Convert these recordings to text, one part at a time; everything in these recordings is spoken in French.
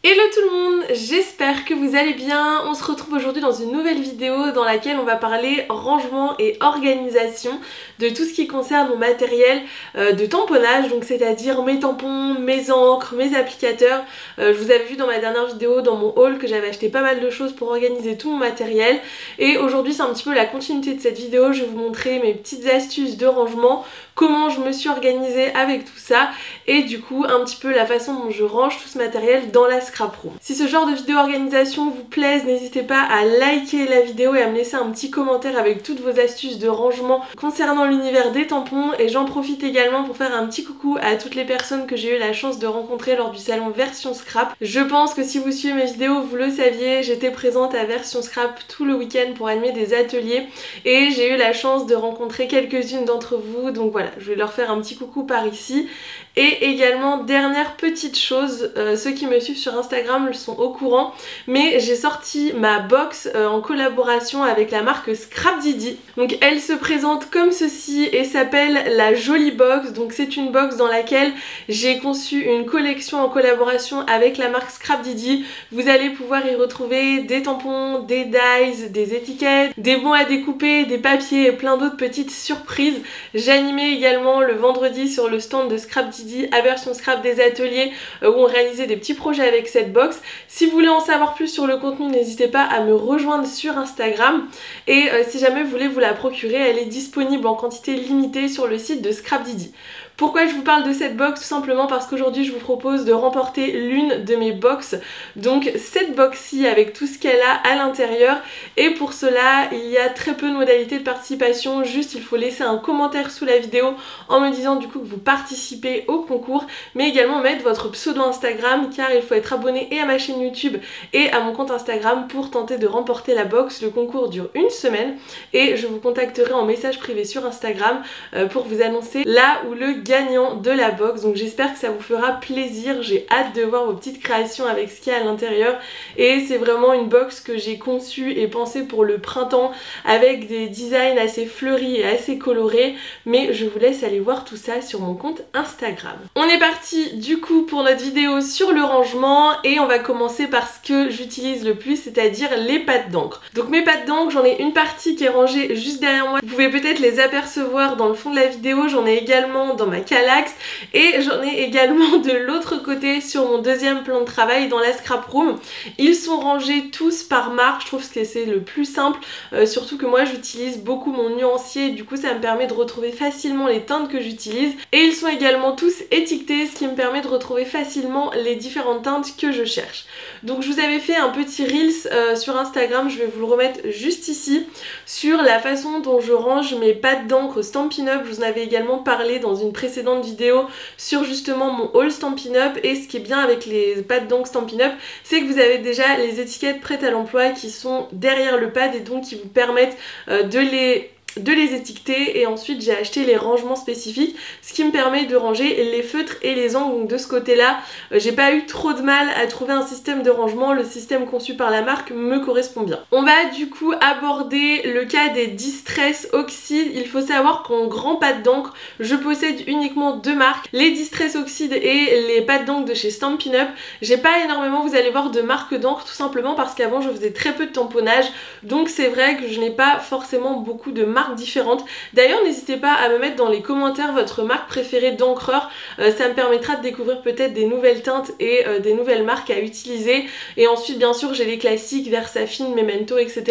Hello tout le monde, j'espère que vous allez bien. On se retrouve aujourd'hui dans une nouvelle vidéo dans laquelle on va parler rangement et organisation de tout ce qui concerne mon matériel de tamponnage, donc c'est-à-dire mes tampons, mes encres, mes applicateurs. Je vous avais vu dans ma dernière vidéo, dans mon haul, que j'avais acheté pas mal de choses pour organiser tout mon matériel. Et aujourd'hui c'est un petit peu la continuité de cette vidéo, je vais vous montrer mes petites astuces de rangement, comment je me suis organisée avec tout ça et du coup un petit peu la façon dont je range tout ce matériel dans la scrap room. Si ce genre de vidéo organisation vous plaise, n'hésitez pas à liker la vidéo et à me laisser un petit commentaire avec toutes vos astuces de rangement concernant l'univers des tampons. Et j'en profite également pour faire un petit coucou à toutes les personnes que j'ai eu la chance de rencontrer lors du salon Version Scrap. Je pense que si vous suivez mes vidéos, vous le saviez, j'étais présente à Version Scrap tout le week-end pour animer des ateliers et j'ai eu la chance de rencontrer quelques-unes d'entre vous, donc voilà, je vais leur faire un petit coucou par ici. Et également, dernière petite chose, ceux qui me suivent sur Instagram le sont au courant, mais j'ai sorti ma box en collaboration avec la marque Scrapdidi. Donc elle se présente comme ceci et s'appelle la Jolie Box. Donc c'est une box dans laquelle j'ai conçu une collection en collaboration avec la marque Scrapdidi. Vous allez pouvoir y retrouver des tampons, des dies, des étiquettes, des bons à découper, des papiers et plein d'autres petites surprises. J'ai animé également le vendredi sur le stand de Scrapdidi à Version Scrap des ateliers où on réalisait des petits projets avec cette box. Si vous voulez en savoir plus sur le contenu, n'hésitez pas à me rejoindre sur Instagram et si jamais vous voulez vous la procurer, elle est disponible en quantité limitée sur le site de Scrapdidi. Pourquoi je vous parle de cette box? Tout simplement parce qu'aujourd'hui je vous propose de remporter l'une de mes box, donc cette box-ci avec tout ce qu'elle a à l'intérieur, et pour cela il y a très peu de modalités de participation, juste il faut laisser un commentaire sous la vidéo en me disant du coup que vous participez au concours, mais également mettre votre pseudo Instagram car il faut être abonné et à ma chaîne YouTube et à mon compte Instagram pour tenter de remporter la box. Le concours dure une semaine et je vous contacterai en message privé sur Instagram pour vous annoncer là où le gagnant de la box. Donc j'espère que ça vous fera plaisir, j'ai hâte de voir vos petites créations avec ce qu'il y a à l'intérieur et c'est vraiment une box que j'ai conçue et pensée pour le printemps avec des designs assez fleuris et assez colorés, mais je vous laisse aller voir tout ça sur mon compte Instagram. On est parti du coup pour notre vidéo sur le rangement et on va commencer par ce que j'utilise le plus, c'est-à-dire les pattes d'encre. Donc mes pattes d'encre, j'en ai une partie qui est rangée juste derrière moi, vous pouvez peut-être les apercevoir dans le fond de la vidéo, j'en ai également dans ma calax et j'en ai également de l'autre côté sur mon deuxième plan de travail dans la scrap room. Ils sont rangés tous par marque, je trouve que c'est le plus simple, surtout que moi j'utilise beaucoup mon nuancier, du coup ça me permet de retrouver facilement les teintes que j'utilise et ils sont également tous étiquetés, ce qui me permet de retrouver facilement les différentes teintes que je cherche. Donc je vous avais fait un petit reels sur Instagram, je vais vous le remettre juste ici, sur la façon dont je range mes pattes d'encre Stampin' Up. Je vous en avais également parlé dans une précédente vidéo sur justement mon haul Stampin' Up, et ce qui est bien avec les pattes d'encre Stampin' Up, c'est que vous avez déjà les étiquettes prêtes à l'emploi qui sont derrière le pad et donc qui vous permettent de les étiqueter, et ensuite j'ai acheté les rangements spécifiques, ce qui me permet de ranger les feutres et les encres. Donc de ce côté là j'ai pas eu trop de mal à trouver un système de rangement, le système conçu par la marque me correspond bien. On va du coup aborder le cas des Distress Oxide. Il faut savoir qu'en grand pâte d'encre je possède uniquement deux marques, les Distress Oxide et les pâtes d'encre de chez Stampin' Up. J'ai pas énormément, vous allez voir, de marques d'encre, tout simplement parce qu'avant je faisais très peu de tamponnage, donc c'est vrai que je n'ai pas forcément beaucoup de marques différentes. D'ailleurs n'hésitez pas à me mettre dans les commentaires votre marque préférée d'encreur, ça me permettra de découvrir peut-être des nouvelles teintes et des nouvelles marques à utiliser. Et ensuite bien sûr j'ai les classiques Versafine, Memento, etc.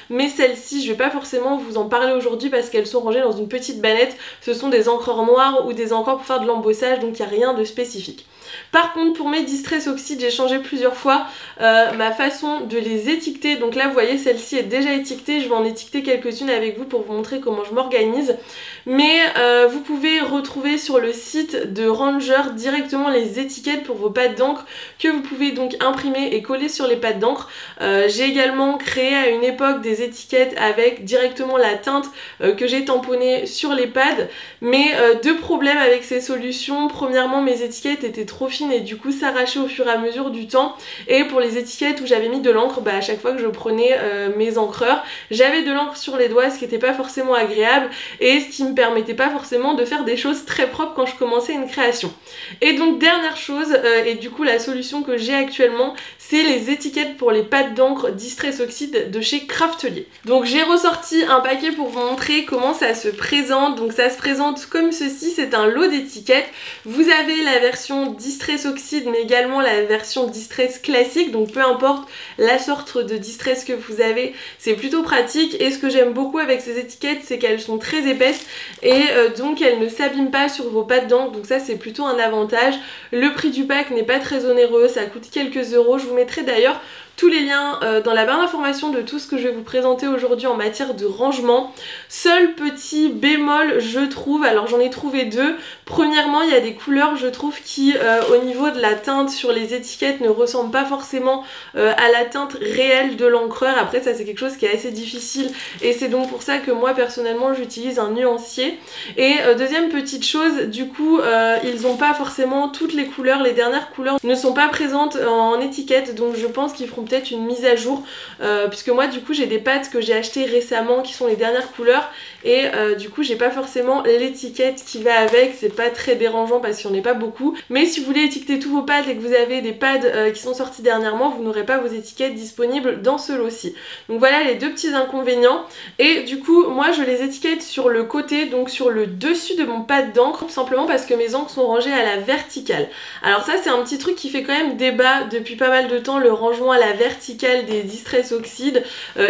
mais celles-ci je vais pas forcément vous en parler aujourd'hui parce qu'elles sont rangées dans une petite bannette, ce sont des encreurs noirs ou des encreurs pour faire de l'embossage, donc il n'y a rien de spécifique. Par contre pour mes Distress Oxide j'ai changé plusieurs fois ma façon de les étiqueter. Donc là vous voyez celle-ci est déjà étiquetée, je vais en étiqueter quelques-unes avec vous pour vous montrer comment je m'organise. Mais vous pouvez retrouver sur le site de Ranger directement les étiquettes pour vos pattes d'encre que vous pouvez donc imprimer et coller sur les pattes d'encre. J'ai également créé à une époque des étiquettes avec directement la teinte que j'ai tamponnée sur les pads, mais deux problèmes avec ces solutions. Premièrement mes étiquettes étaient trop trop fines et du coup s'arracher au fur et à mesure du temps. Et pour les étiquettes où j'avais mis de l'encre, à chaque fois que je prenais mes encreurs, j'avais de l'encre sur les doigts, ce qui n'était pas forcément agréable et ce qui me permettait pas forcément de faire des choses très propres quand je commençais une création. Et donc dernière chose, et du coup la solution que j'ai actuellement, c'est les étiquettes pour les pattes d'encre Distress Oxide de chez Craftelier. Donc j'ai ressorti un paquet pour vous montrer comment ça se présente. Donc ça se présente comme ceci, c'est un lot d'étiquettes. Vous avez la version Distress Oxide mais également la version Distress classique, donc peu importe la sorte de Distress que vous avez, c'est plutôt pratique. Et ce que j'aime beaucoup avec ces étiquettes, c'est qu'elles sont très épaisses et donc elles ne s'abîment pas sur vos pattes d'encre, donc ça c'est plutôt un avantage. Le prix du pack n'est pas très onéreux, ça coûte quelques euros. Je vous mettrai d'ailleurs tous les liens dans la barre d'information de tout ce que je vais vous présenter aujourd'hui en matière de rangement. Seul petit bémol, je trouve, alors j'en ai trouvé deux. Premièrement, il y a des couleurs, je trouve, qui au niveau de la teinte sur les étiquettes ne ressemblent pas forcément à la teinte réelle de l'encreur. Après ça c'est quelque chose qui est assez difficile et c'est donc pour ça que moi personnellement j'utilise un nuancier. Et deuxième petite chose, du coup ils n'ont pas forcément toutes les couleurs, les dernières couleurs ne sont pas présentes en étiquette, donc je pense qu'ils feront peut-être une mise à jour puisque moi du coup j'ai des pattes que j'ai achetées récemment qui sont les dernières couleurs et du coup j'ai pas forcément l'étiquette qui va avec. C'est pas très dérangeant parce qu'il n'y en a pas beaucoup, mais si vous voulez étiqueter tous vos pads et que vous avez des pads qui sont sortis dernièrement, vous n'aurez pas vos étiquettes disponibles dans ce lot-ci. Donc voilà les deux petits inconvénients. Et du coup moi je les étiquette sur le côté, donc sur le dessus de mon pad d'encre, tout simplement parce que mes encres sont rangées à la verticale. Alors ça c'est un petit truc qui fait quand même débat depuis pas mal de temps, le rangement à la verticale des Distress Oxide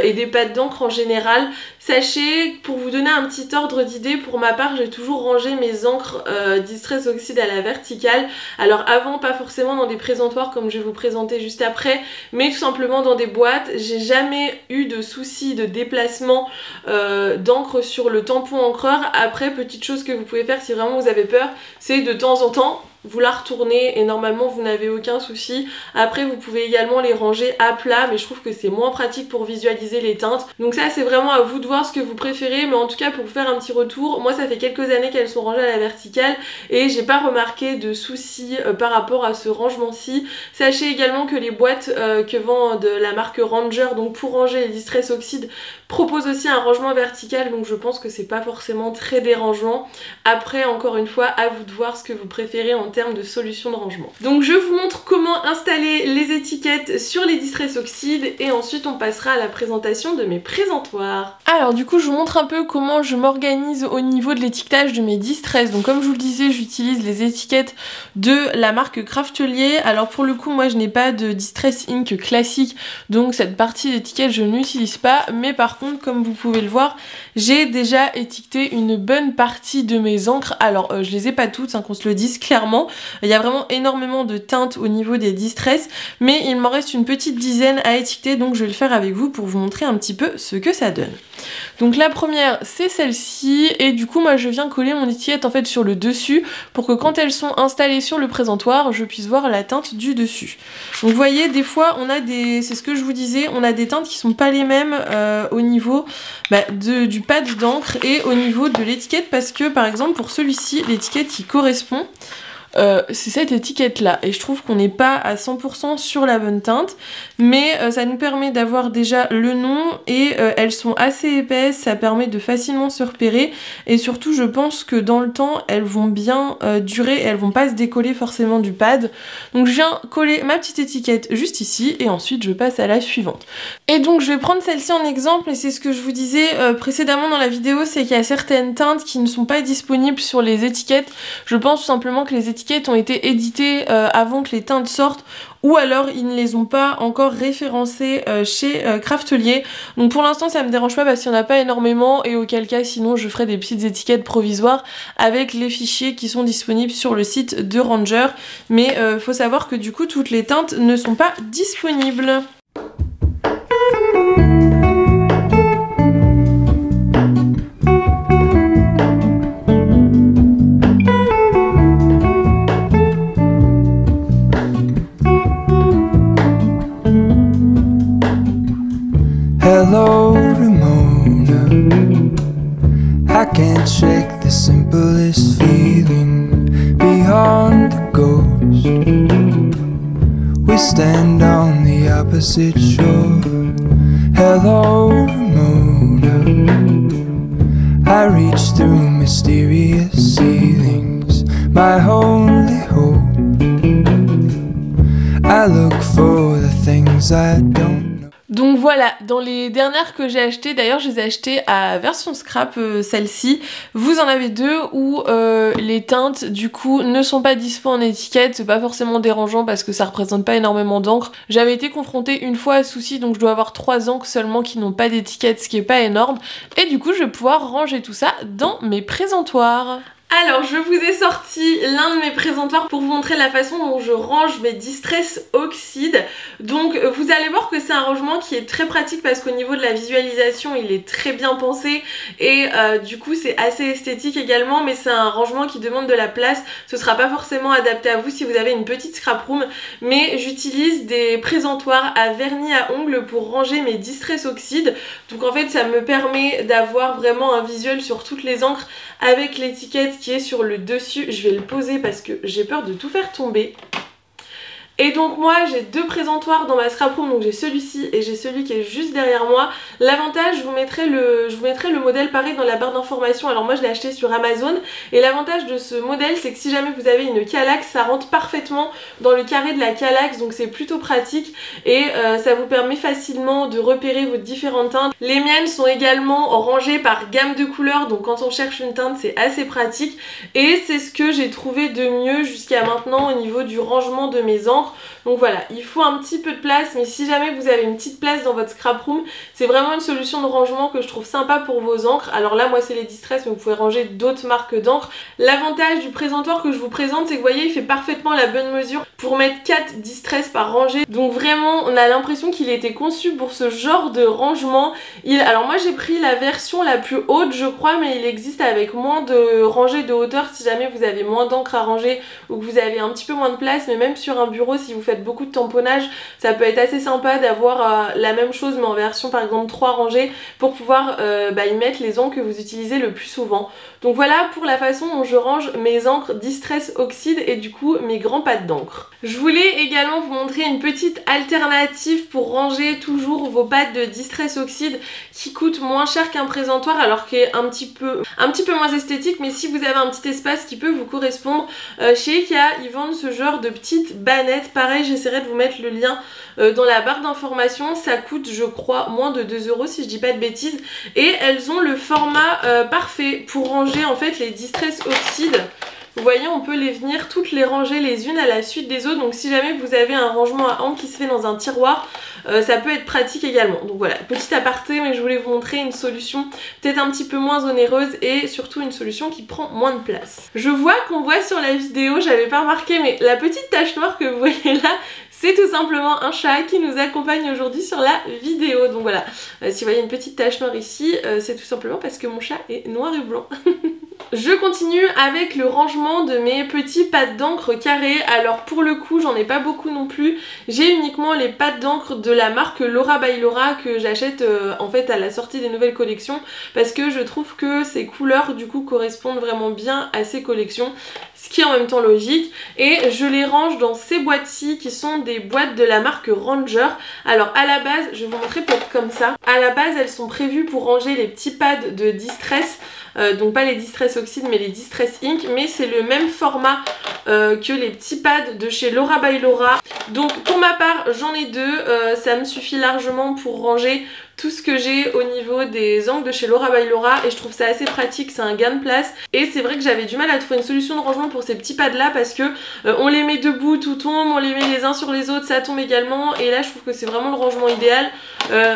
et des pads d'encre en général. Sachez, pour vous donner un petit ordre d'idée, pour ma part j'ai toujours rangé mes encres Distress Oxide à la verticale. Alors avant pas forcément dans des présentoirs comme je vais vous présenter juste après, mais tout simplement dans des boîtes. J'ai jamais eu de soucis de déplacement d'encre sur le tampon encreur. Après, petite chose que vous pouvez faire si vraiment vous avez peur, c'est de temps en temps vous la retournez et normalement vous n'avez aucun souci. Après vous pouvez également les ranger à plat, mais je trouve que c'est moins pratique pour visualiser les teintes. Donc ça c'est vraiment à vous de voir ce que vous préférez, mais en tout cas pour vous faire un petit retour, moi ça fait quelques années qu'elles sont rangées à la verticale et j'ai pas remarqué de soucis par rapport à ce rangement-ci. Sachez également que les boîtes que vend de la marque Ranger, donc pour ranger les Distress Oxide, proposent aussi un rangement vertical, donc je pense que c'est pas forcément très dérangeant. Après encore une fois à vous de voir ce que vous préférez en termes de solution de rangement. Donc je vous montre comment installer les étiquettes sur les Distress Oxide et ensuite on passera à la présentation de mes présentoirs. Alors du coup je vous montre un peu comment je m'organise au niveau de l'étiquetage de mes Distress. Donc comme je vous le disais, j'utilise les étiquettes de la marque Craftelier. Alors pour le coup moi je n'ai pas de Distress Ink classique, donc cette partie d'étiquette je n'utilise pas, mais par contre comme vous pouvez le voir, j'ai déjà étiqueté une bonne partie de mes encres. Alors je les ai pas toutes, qu'on se le dise clairement. Il y a vraiment énormément de teintes au niveau des Distress, mais il m'en reste une petite dizaine à étiqueter, donc je vais le faire avec vous pour vous montrer un petit peu ce que ça donne. Donc la première c'est celle-ci, et du coup moi je viens coller mon étiquette en fait sur le dessus pour que quand elles sont installées sur le présentoir, je puisse voir la teinte du dessus. Donc vous voyez, des fois on a des, c'est ce que je vous disais, on a des teintes qui sont pas les mêmes au niveau du pad d'encre et au niveau de l'étiquette, parce que par exemple pour celui-ci, l'étiquette qui correspond, c'est cette étiquette là et je trouve qu'on n'est pas à 100% sur la bonne teinte, mais ça nous permet d'avoir déjà le nom et elles sont assez épaisses, ça permet de facilement se repérer et surtout je pense que dans le temps elles vont bien durer et elles vont pas se décoller forcément du pad. Donc je viens coller ma petite étiquette juste ici et ensuite je passe à la suivante. Et donc je vais prendre celle-ci en exemple, et c'est ce que je vous disais précédemment dans la vidéo, c'est qu'il y a certaines teintes qui ne sont pas disponibles sur les étiquettes. Je pense tout simplement que les étiquettes ont été éditées avant que les teintes sortent, ou alors ils ne les ont pas encore référencées chez Craftelier. Donc pour l'instant ça me dérange pas parce qu'il n'y en a pas énormément, et auquel cas sinon je ferai des petites étiquettes provisoires avec les fichiers qui sont disponibles sur le site de Ranger. Mais faut savoir que du coup toutes les teintes ne sont pas disponibles. Hello Ramona, I can't shake the simplest feeling beyond the ghost We stand on the opposite shore. Hello, Ramona. I reach through mysterious ceilings, my only hope. I look for the things I don't. Donc voilà, dans les dernières que j'ai achetées, d'ailleurs je les ai achetées à version scrap, celle-ci. Vous en avez deux où les teintes du coup ne sont pas dispo en étiquette, c'est pas forcément dérangeant parce que ça représente pas énormément d'encre. J'avais été confrontée une fois à ce souci, donc je dois avoir 3 encres seulement qui n'ont pas d'étiquette, ce qui est pas énorme. Et du coup je vais pouvoir ranger tout ça dans mes présentoirs. Alors je vous ai sorti l'un de mes présentoirs pour vous montrer la façon dont je range mes Distress Oxide. Donc vous allez voir que c'est un rangement qui est très pratique parce qu'au niveau de la visualisation il est très bien pensé et du coup c'est assez esthétique également, mais c'est un rangement qui demande de la place. Ce sera pas forcément adapté à vous si vous avez une petite scrap room, mais j'utilise des présentoirs à vernis à ongles pour ranger mes Distress Oxide. Donc en fait ça me permet d'avoir vraiment un visuel sur toutes les encres avec l'étiquette qui est sur le dessus. Je vais le poser parce que j'ai peur de tout faire tomber. Et donc moi j'ai deux présentoirs dans ma scrap room, donc j'ai celui-ci et j'ai celui qui est juste derrière moi. L'avantage, je vous mettrai le modèle pareil dans la barre d'information. Alors moi je l'ai acheté sur Amazon et l'avantage de ce modèle c'est que si jamais vous avez une calaxe, ça rentre parfaitement dans le carré de la calaxe, donc c'est plutôt pratique et ça vous permet facilement de repérer vos différentes teintes. Les miennes sont également rangées par gamme de couleurs, donc quand on cherche une teinte c'est assez pratique et c'est ce que j'ai trouvé de mieux jusqu'à maintenant au niveau du rangement de mes encres. Donc voilà, il faut un petit peu de place, mais si jamais vous avez une petite place dans votre scrap room, c'est vraiment une solution de rangement que je trouve sympa pour vos encres. Alors là moi c'est les Distress, mais vous pouvez ranger d'autres marques d'encre. L'avantage du présentoir que je vous présente, c'est que vous voyez il fait parfaitement la bonne mesure pour mettre 4 Distress par rangée. Donc vraiment on a l'impression qu'il a été conçu pour ce genre de rangement. Alors moi j'ai pris la version la plus haute je crois, mais il existe avec moins de rangées de hauteur si jamais vous avez moins d'encre à ranger ou que vous avez un petit peu moins de place, mais même sur un bureau si vous faites beaucoup de tamponnage, ça peut être assez sympa d'avoir la même chose mais en version par exemple 3 rangées pour pouvoir y mettre les encres que vous utilisez le plus souvent. Donc voilà pour la façon dont je range mes encres Distress Oxide et du coup mes grands pads d'encre. Je voulais également vous montrer une petite alternative pour ranger toujours vos pads de Distress Oxide qui coûte moins cher qu'un présentoir, alors qui est un petit peu moins esthétique, mais si vous avez un petit espace qui peut vous correspondre, chez Ikea ils vendent ce genre de petites bannettes. Pareil, j'essaierai de vous mettre le lien dans la barre d'information. Ça coûte je crois moins de 2 € si je dis pas de bêtises, et elles ont le format parfait pour ranger en fait les Distress Oxide. Vous voyez, on peut toutes les ranger les unes à la suite des autres. Donc si jamais vous avez un rangement à encre qui se fait dans un tiroir, ça peut être pratique également. Donc voilà, petit aparté, mais je voulais vous montrer une solution peut-être un petit peu moins onéreuse et surtout une solution qui prend moins de place. Je vois qu'on voit sur la vidéo, j'avais pas remarqué, mais la petite tache noire que vous voyez là, c'est tout simplement un chat qui nous accompagne aujourd'hui sur la vidéo. Donc voilà, si vous voyez une petite tache noire ici, c'est tout simplement parce que mon chat est noir et blanc. Je continue avec le rangement de mes petits pads d'encre carrés. Alors pour le coup j'en ai pas beaucoup non plus, j'ai uniquement les pads d'encre de la marque Laura by Laura que j'achète en fait à la sortie des nouvelles collections, parce que je trouve que ces couleurs du coup correspondent vraiment bien à ces collections, ce qui est en même temps logique, et je les range dans ces boîtes-ci qui sont des boîtes de la marque Ranger. Alors à la base, je vais vous montrer peut-être comme ça, à la base elles sont prévues pour ranger les petits pads de Distress, donc pas les Distress Oxide mais les Distress Ink, mais c'est le même format que les petits pads de chez Laura by Laura. Donc pour ma part j'en ai deux, ça me suffit largement pour ranger tout ce que j'ai au niveau des angles de chez Laura by Laura, et je trouve ça assez pratique, c'est un gain de place. Et c'est vrai que j'avais du mal à trouver une solution de rangement pour ces petits pads là, parce que on les met debout, tout tombe, on les met les uns sur les autres, ça tombe également, et là je trouve que c'est vraiment le rangement idéal.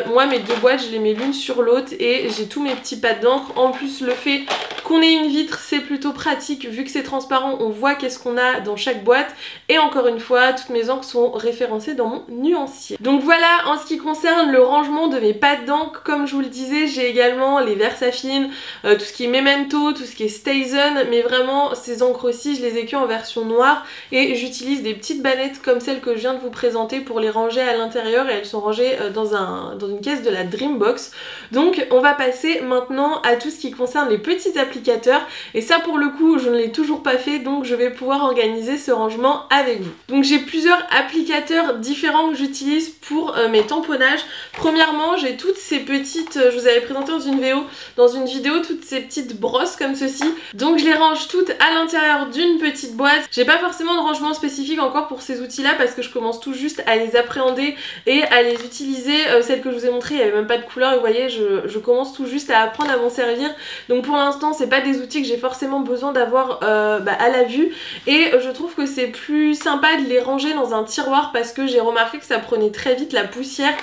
Moi mes deux boîtes je les mets l'une sur l'autre et j'ai tous mes petits pads d'encre. En plus le fait qu'on ait une vitre c'est plutôt pratique, vu que c'est transparent on voit qu'est-ce qu'on a dans chaque boîte, et encore une fois toutes mes encres sont référencées dans mon nuancier. Donc voilà en ce qui concerne le rangement de mes pads Là-dedans, comme je vous le disais, j'ai également les Versafine, tout ce qui est Memento, tout ce qui est Stazen, mais vraiment ces encres-ci, je les ai que en version noire et j'utilise des petites bannettes comme celles que je viens de vous présenter pour les ranger à l'intérieur et elles sont rangées dans une caisse de la Dreambox. Donc on va passer maintenant à tout ce qui concerne les petits applicateurs et ça pour le coup je ne l'ai toujours pas fait, donc je vais pouvoir organiser ce rangement avec vous. Donc j'ai plusieurs applicateurs différents que j'utilise pour mes tamponnages. Premièrement, j'ai toutes ces petites, je vous avais présenté dans une vidéo toutes ces petites brosses comme ceci. Donc je les range toutes à l'intérieur d'une petite boîte. J'ai pas forcément de rangement spécifique encore pour ces outils là parce que je commence tout juste à les appréhender et à les utiliser. Celles que je vous ai montrées, il n'y avait même pas de couleur et vous voyez, je commence tout juste à apprendre à m'en servir. Donc pour l'instant c'est pas des outils que j'ai forcément besoin d'avoir à la vue et je trouve que c'est plus sympa de les ranger dans un tiroir parce que j'ai remarqué que ça prenait très vite la poussière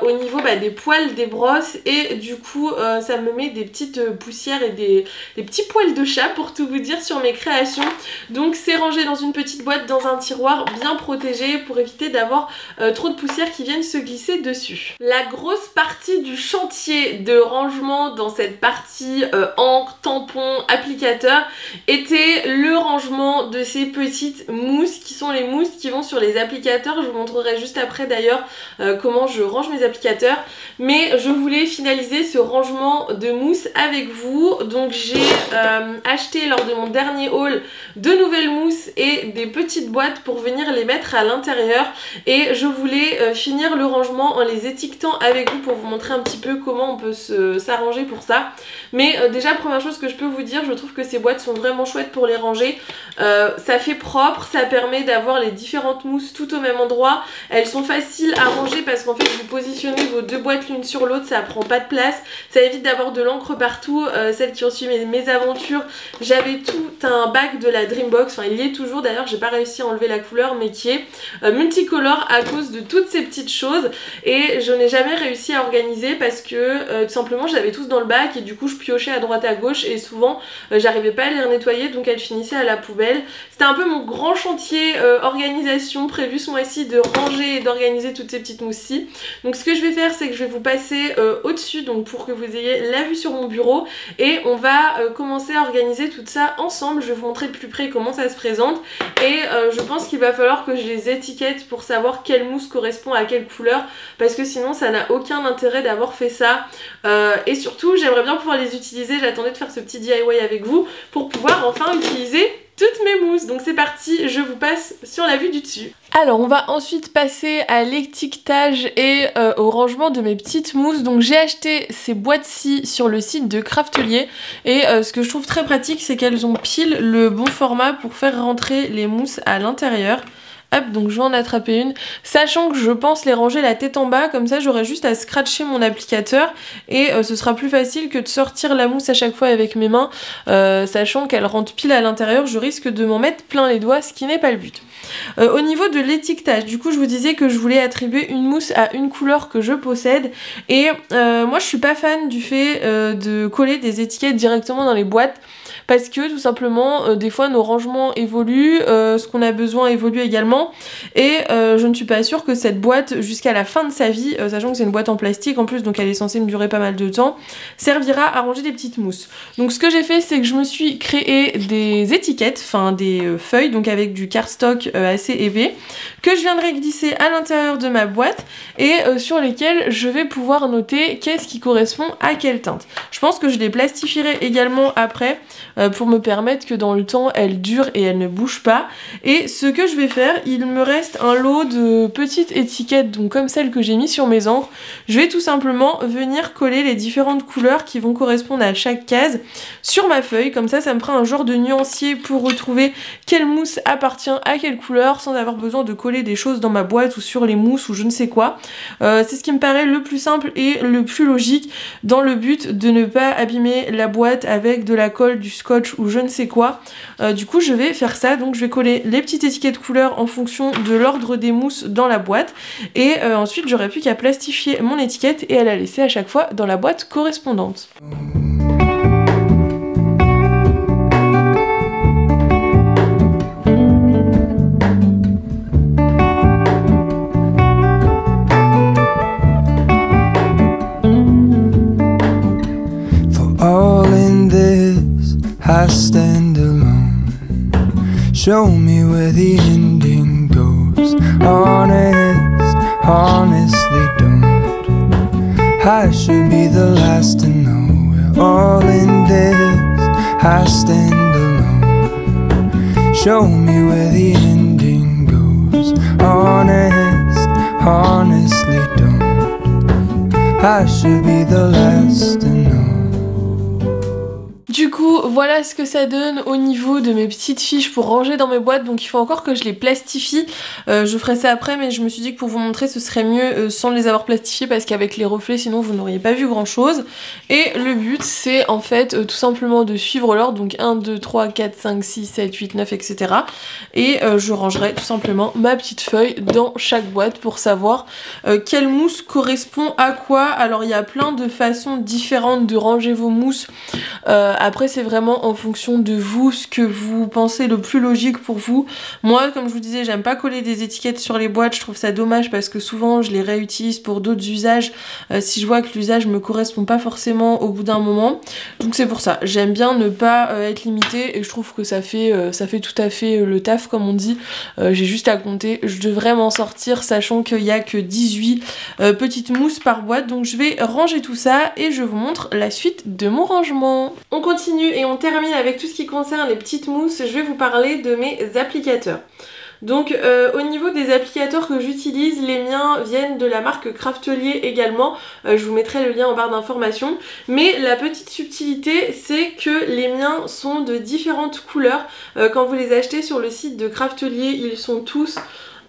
au niveau des poils des brosses et du coup ça me met des petites poussières et des petits poils de chat pour tout vous dire sur mes créations. Donc c'est rangé dans une petite boîte dans un tiroir bien protégé pour éviter d'avoir trop de poussière qui viennent se glisser dessus. La grosse partie du chantier de rangement dans cette partie encre, tampon, applicateur était le rangement de ces petites mousses qui sont les mousses qui vont sur les applicateurs. Je vous montrerai juste après d'ailleurs comment je range mes applicateurs, mais je voulais finaliser ce rangement de mousse avec vous. Donc j'ai acheté lors de mon dernier haul de nouvelles mousses et des petites boîtes pour venir les mettre à l'intérieur et je voulais finir le rangement en les étiquetant avec vous pour vous montrer un petit peu comment on peut s'arranger pour ça. Mais déjà première chose que je peux vous dire, je trouve que ces boîtes sont vraiment chouettes pour les ranger. Ça fait propre, ça permet d'avoir les différentes mousses tout au même endroit. Elles sont faciles à ranger parce qu'en fait vous positionnez vos deux boîtes l'une sur l'autre, ça prend pas de place, ça évite d'avoir de l'encre partout. Celles qui ont suivi mes aventures, j'avais tout un bac de la Dreambox, enfin il y est toujours d'ailleurs, j'ai pas réussi à enlever la couleur mais qui est multicolore à cause de toutes ces petites choses et je n'ai jamais réussi à organiser parce que tout simplement je l'avais tous dans le bac et du coup je piochais à droite à gauche et souvent j'arrivais pas à les nettoyer donc elles finissaient à la poubelle. C'était un peu mon grand chantier organisation prévu ce mois-ci de ranger et d'organiser toutes ces petites mousses-ci. Donc ce que je vais faire c'est que je vais vous passer au-dessus donc pour que vous ayez la vue sur mon bureau et on va commencer à organiser tout ça ensemble. Je vais vous montrer de plus près comment ça se présente et je pense qu'il va falloir que je les étiquette pour savoir quelle mousse correspond à quelle couleur parce que sinon ça n'a aucun intérêt d'avoir fait ça et surtout j'aimerais bien pouvoir les utiliser. J'attendais de faire ce petit DIY avec vous pour pouvoir enfin utiliser toutes mes mousses. Donc c'est parti, je vous passe sur la vue du dessus. Alors on va ensuite passer à l'étiquetage et au rangement de mes petites mousses. Donc j'ai acheté ces boîtes-ci sur le site de Craftelier et ce que je trouve très pratique c'est qu'elles ont pile le bon format pour faire rentrer les mousses à l'intérieur. Hop, donc je vais en attraper une, sachant que je pense les ranger la tête en bas, comme ça j'aurai juste à scratcher mon applicateur et ce sera plus facile que de sortir la mousse à chaque fois avec mes mains, sachant qu'elle rentre pile à l'intérieur, je risque de m'en mettre plein les doigts, ce qui n'est pas le but. Au niveau de l'étiquetage, du coup je vous disais que je voulais attribuer une mousse à une couleur que je possède et moi je suis pas fan du fait de coller des étiquettes directement dans les boîtes parce que tout simplement des fois nos rangements évoluent, ce qu'on a besoin évolue également et je ne suis pas sûre que cette boîte jusqu'à la fin de sa vie, sachant que c'est une boîte en plastique en plus donc elle est censée me durer pas mal de temps, servira à ranger des petites mousses. Donc ce que j'ai fait c'est que je me suis créé des étiquettes, enfin des feuilles donc avec du cardstock assez épais que je viendrai glisser à l'intérieur de ma boîte et sur lesquelles je vais pouvoir noter qu'est-ce qui correspond à quelle teinte. Je pense que je les plastifierai également après pour me permettre que dans le temps elles durent et elles ne bougent pas. Et ce que je vais faire, il me reste un lot de petites étiquettes donc comme celles que j'ai mis sur mes encres. Je vais tout simplement venir coller les différentes couleurs qui vont correspondre à chaque case sur ma feuille, comme ça ça me fera un genre de nuancier pour retrouver quelle mousse appartient à quelle couleur sans avoir besoin de coller des choses dans ma boîte ou sur les mousses ou je ne sais quoi. C'est ce qui me paraît le plus simple et le plus logique dans le but de ne pas abîmer la boîte avec de la colle, du scotch ou je ne sais quoi. Du coup je vais faire ça, donc je vais coller les petites étiquettes couleurs en fonction de l'ordre des mousses dans la boîte et ensuite j'aurai plus qu'à plastifier mon étiquette et à la laisser à chaque fois dans la boîte correspondante. Show me where the ending goes. Honest, honestly don't. I should be the last to know. We're all in this, I stand alone. Show me where the ending goes. Honest, honestly don't. I should be the last to know. Du coup, voilà ce que ça donne au niveau de mes petites fiches pour ranger dans mes boîtes. Donc il faut encore que je les plastifie. Je ferai ça après, mais je me suis dit que pour vous montrer, ce serait mieux sans les avoir plastifiées parce qu'avec les reflets, sinon vous n'auriez pas vu grand chose. Et le but, c'est en fait tout simplement de suivre l'ordre. Donc 1, 2, 3, 4, 5, 6, 7, 8, 9, etc. Et je rangerai tout simplement ma petite feuille dans chaque boîte pour savoir quelle mousse correspond à quoi. Alors il y a plein de façons différentes de ranger vos mousses. Après c'est vraiment en fonction de vous, ce que vous pensez le plus logique pour vous. Moi comme je vous disais, j'aime pas coller des étiquettes sur les boîtes, je trouve ça dommage parce que souvent je les réutilise pour d'autres usages si je vois que l'usage me correspond pas forcément au bout d'un moment. Donc c'est pour ça, j'aime bien ne pas être limitée et je trouve que ça fait tout à fait le taf comme on dit. J'ai juste à compter, je devrais m'en sortir sachant qu'il y a que 18 petites mousses par boîte. Donc je vais ranger tout ça et je vous montre la suite de mon rangement. On continue et on termine avec tout ce qui concerne les petites mousses. Je vais vous parler de mes applicateurs. Donc au niveau des applicateurs que j'utilise, les miens viennent de la marque Craftelier également, je vous mettrai le lien en barre d'informations. Mais la petite subtilité, c'est que les miens sont de différentes couleurs. Quand vous les achetez sur le site de Craftelier, ils sont tous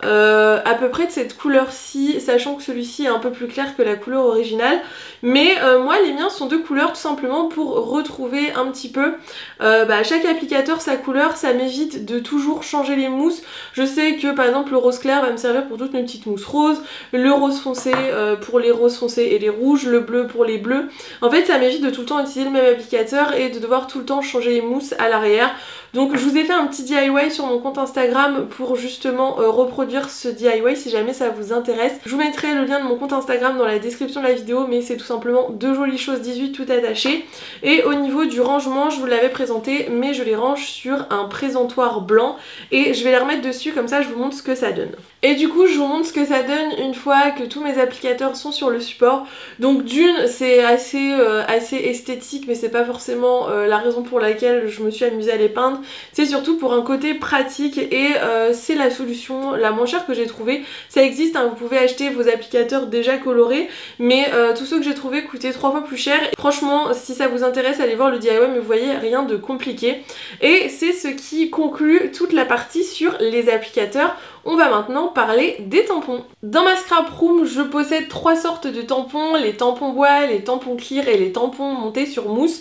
à peu près de cette couleur-ci, sachant que celui-ci est un peu plus clair que la couleur originale. Mais moi les miens sont de couleurs tout simplement pour retrouver un petit peu chaque applicateur sa couleur. Ça m'évite de toujours changer les mousses. Je sais que par exemple le rose clair va me servir pour toutes mes petites mousses roses, le rose foncé pour les roses foncés et les rouges, le bleu pour les bleus. En fait ça m'évite de tout le temps utiliser le même applicateur et de devoir tout le temps changer les mousses à l'arrière. Donc je vous ai fait un petit DIY sur mon compte Instagram pour justement reproduire ce DIY si jamais ça vous intéresse. Je vous mettrai le lien de mon compte Instagram dans la description de la vidéo, mais c'est tout simplement deux jolies choses 18 tout attachées. Et au niveau du rangement, je vous l'avais présenté, mais je les range sur un présentoir blanc et je vais les remettre dessus, comme ça je vous montre ce que ça donne. Et du coup je vous montre ce que ça donne une fois que tous mes applicateurs sont sur le support. Donc d'une, c'est assez esthétique, mais c'est pas forcément la raison pour laquelle je me suis amusée à les peindre. C'est surtout pour un côté pratique et c'est la solution la moins chère que j'ai trouvée. Ça existe, hein, vous pouvez acheter vos applicateurs déjà colorés, mais tous ceux que j'ai trouvés coûtaient 3 fois plus cher. Franchement, si ça vous intéresse, allez voir le DIY, mais vous voyez, rien de compliqué. Et c'est ce qui conclut toute la partie sur les applicateurs. On va maintenant parler des tampons. Dans ma scrap room, je possède 3 sortes de tampons, les tampons bois, les tampons clear et les tampons montés sur mousse.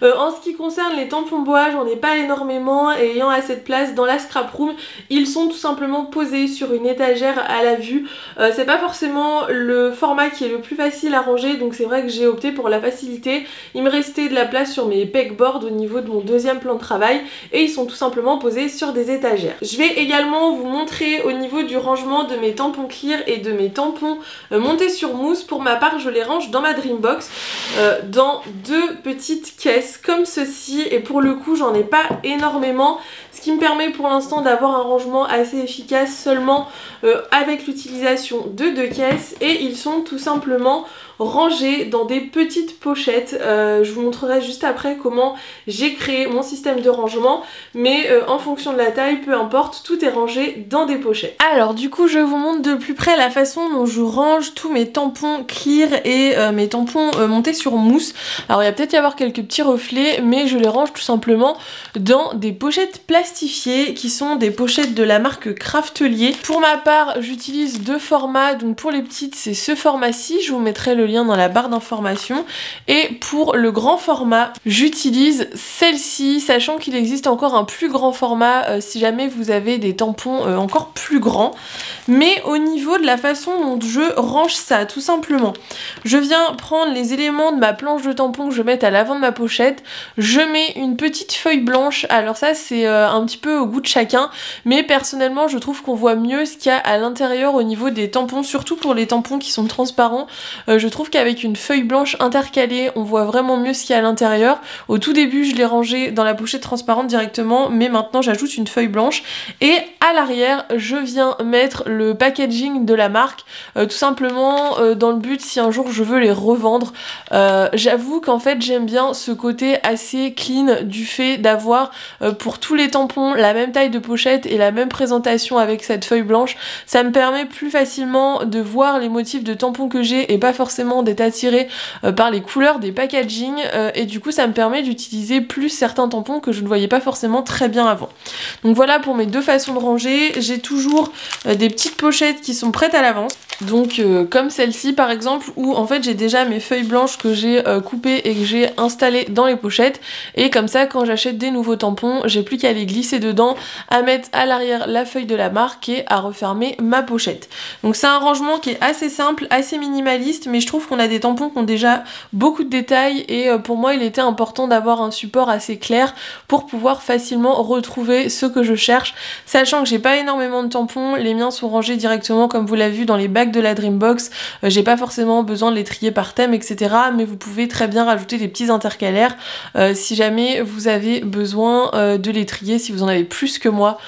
En ce qui concerne les tampons bois, j'en ai pas énormément et ayant assez de place dans la scrap room, ils sont tout simplement posés sur une étagère à la vue. C'est pas forcément le format qui est le plus facile à ranger, donc c'est vrai que j'ai opté pour la facilité. Il me restait de la place sur mes pegboards au niveau de mon deuxième plan de travail et ils sont tout simplement posés sur des étagères. Je vais également vous montrer au niveau du rangement de mes tampons clear et de mes tampons montés sur mousse. Pour ma part, je les range dans ma Dreambox dans 2 petites caisses comme ceci, et pour le coup j'en ai pas énormément, ce qui me permet pour l'instant d'avoir un rangement assez efficace seulement avec l'utilisation de 2 caisses, et ils sont tout simplement rangés dans des petites pochettes. Je vous montrerai juste après comment j'ai créé mon système de rangement, mais en fonction de la taille, peu importe, tout est rangé dans des pochettes. Alors du coup je vous montre de plus près la façon dont je range tous mes tampons clear et mes tampons montés sur mousse. Alors il va peut-être y avoir quelques petits reflets, mais je les range tout simplement dans des pochettes plastifiées qui sont des pochettes de la marque Craftelier. Pour ma part j'utilise 2 formats, donc pour les petites c'est ce format-ci, je vous mettrai le lien dans la barre d'informations, et pour le grand format j'utilise celle-ci, sachant qu'il existe encore un plus grand format si jamais vous avez des tampons encore plus grands. Mais au niveau de la façon dont je range ça, tout simplement, je viens prendre les éléments de ma planche de tampons que je vais mettre à l'avant de ma pochette. pochette, je mets une petite feuille blanche. Alors ça c'est un petit peu au goût de chacun, mais personnellement je trouve qu'on voit mieux ce qu'il y a à l'intérieur au niveau des tampons, surtout pour les tampons qui sont transparents. Je trouve qu'avec une feuille blanche intercalée, on voit vraiment mieux ce qu'il y a à l'intérieur. Au tout début je l'ai rangé dans la pochette transparente directement, mais maintenant j'ajoute une feuille blanche. Et à l'arrière, je viens mettre le packaging de la marque, tout simplement dans le but si un jour je veux les revendre. J'avoue qu'en fait j'aime bien ce côté assez clean du fait d'avoir pour tous les tampons la même taille de pochette et la même présentation avec cette feuille blanche. Ça me permet plus facilement de voir les motifs de tampons que j'ai et pas forcément d'être attirée par les couleurs des packaging, et du coup ça me permet d'utiliser plus certains tampons que je ne voyais pas forcément très bien avant. Donc voilà pour mes deux façons de ranger. J'ai toujours des petites pochettes qui sont prêtes à l'avance, donc comme celle-ci par exemple, où en fait j'ai déjà mes feuilles blanches que j'ai coupées et que j'ai installées dans les pochettes, et comme ça quand j'achète des nouveaux tampons j'ai plus qu'à les glisser dedans, à mettre à l'arrière la feuille de la marque et à refermer ma pochette. Donc c'est un rangement qui est assez simple, assez minimaliste, mais je trouve qu'on a des tampons qui ont déjà beaucoup de détails, et pour moi il était important d'avoir un support assez clair pour pouvoir facilement retrouver ce que je cherche, sachant que j'ai pas énormément de tampons, les miens sont rangés directement comme vous l'avez vu dans les bacs de la Dreambox, j'ai pas forcément besoin de les trier par thème etc, mais vous pouvez très bien rajouter des petits intercalaires si jamais vous avez besoin de les trier, si vous en avez plus que moi,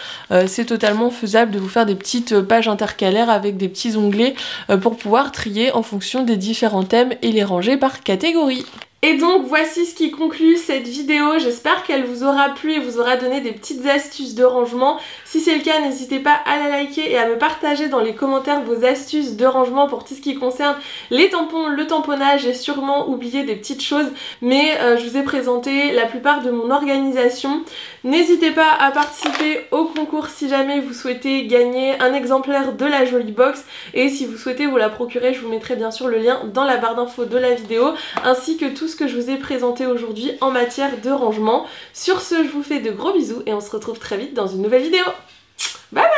c'est totalement faisable de vous faire des petites pages intercalaires avec des petits onglets pour pouvoir trier en fonction des différents thèmes et les ranger par catégorie. Et donc voici ce qui conclut cette vidéo, j'espère qu'elle vous aura plu et vous aura donné des petites astuces de rangement. Si c'est le cas, n'hésitez pas à la liker et à me partager dans les commentaires vos astuces de rangement pour tout ce qui concerne les tampons, le tamponnage. J'ai sûrement oublié des petites choses, mais je vous ai présenté la plupart de mon organisation. N'hésitez pas à participer au concours si jamais vous souhaitez gagner un exemplaire de la jolie box, et si vous souhaitez vous la procurer, je vous mettrai bien sûr le lien dans la barre d'infos de la vidéo, ainsi que tout ce que je vous ai présenté aujourd'hui en matière de rangement. Sur ce, je vous fais de gros bisous et on se retrouve très vite dans une nouvelle vidéo. Bye bye!